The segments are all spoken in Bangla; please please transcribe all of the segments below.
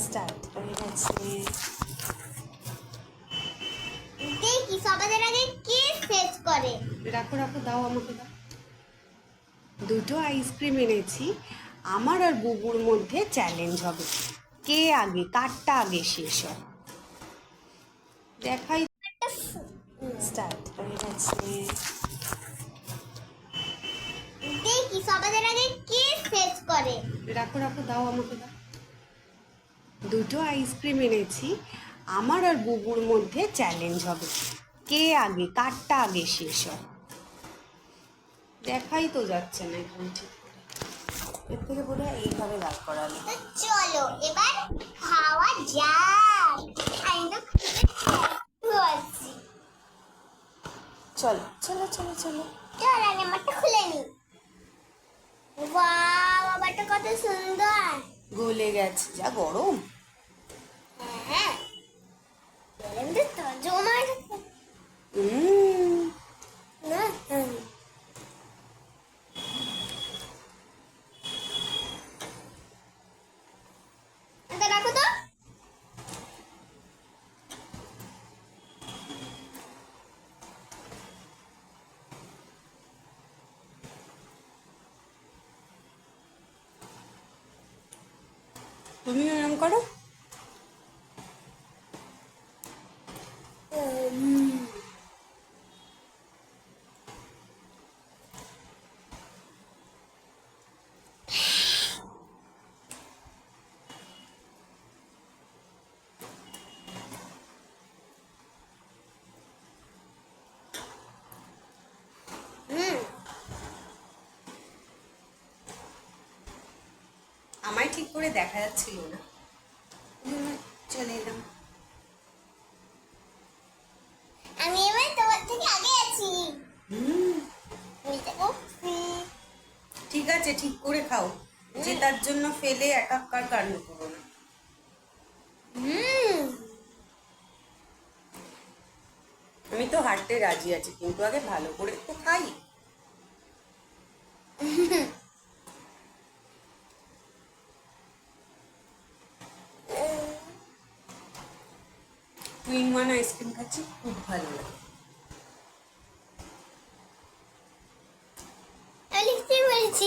স্টার্ট হয়ে গেছে। দেখি সবাদের আগে কে সেট করে। রাখো রাখো, দাও আমাকে দাও। দুটো আইসক্রিম এনেছি, আমার আর বুবুর মধ্যে চ্যালেঞ্জ হবে, কে আগে, কারটা আগে শেষ হয়। দেখাই। স্টার্ট হয়ে গেছে। দেখি সবাদের আগে কে সেট করে। রাখো রাখো, দাও আমাকে দাও। দুটো আইসক্রিম এনেছি, আমার আর বুবুর মধ্যে চ্যালেঞ্জ হবে, কে আগে, কারটা আগে শেষ হয়। দেখাই তো যাচ্ছে না এখন ঠিক করে। এর থেকে বোধ হয় এইভাবে দাঁড় করালে। তো চলো এবার খাওয়া যাক। আমি তো খুব আছি। চলো চলো চলো চলো। চল আমি আমারটা খুলে নি। ওয়াও, আমারটা কত সুন্দর। গলে গেছে, যা গরম। হ্যাঁ, গরম তো জমা আছে। হুম। না, এটা রাখো তো। তুমিও এরম করো। আমায় ঠিক করে দেখা যাচ্ছিল না, চলে এলাম। আমি এবার তোমার থেকে আগে আছি। হুম, তুমি দেখো। ঠিক আছে, ঠিক করে খাও, জেতার জন্য ফেলে একাকার কাণ্ড করো না। আমি তো হারতে রাজি আছি, কিন্তু আগে ভালো করে তো খাই। টুইন ওয়ান আইসক্রিম খাচ্ছি, খুব ভালো লাগে। আমি লিখতে বলছি।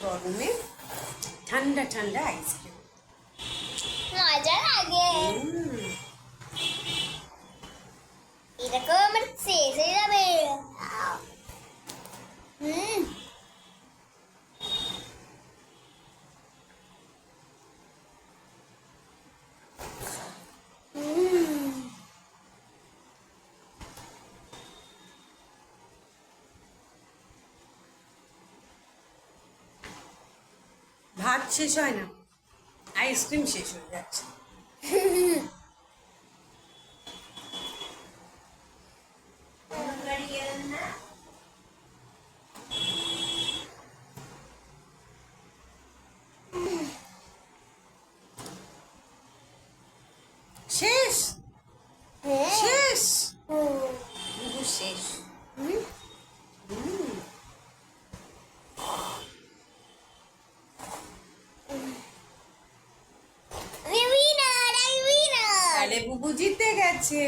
গরমে ঠান্ডা ঠান্ডা আইসক্রিম। মজা লাগে। এরকম আমার শেষ হয়ে যাবে। হুম, ভাত শেষ হয় না, আইসক্রিম শেষ হয়ে যাচ্ছে। শেষ শেষ পুরো শেষ। আমি winner, আমি winner। তাহলে বুবু জিতে গেছে।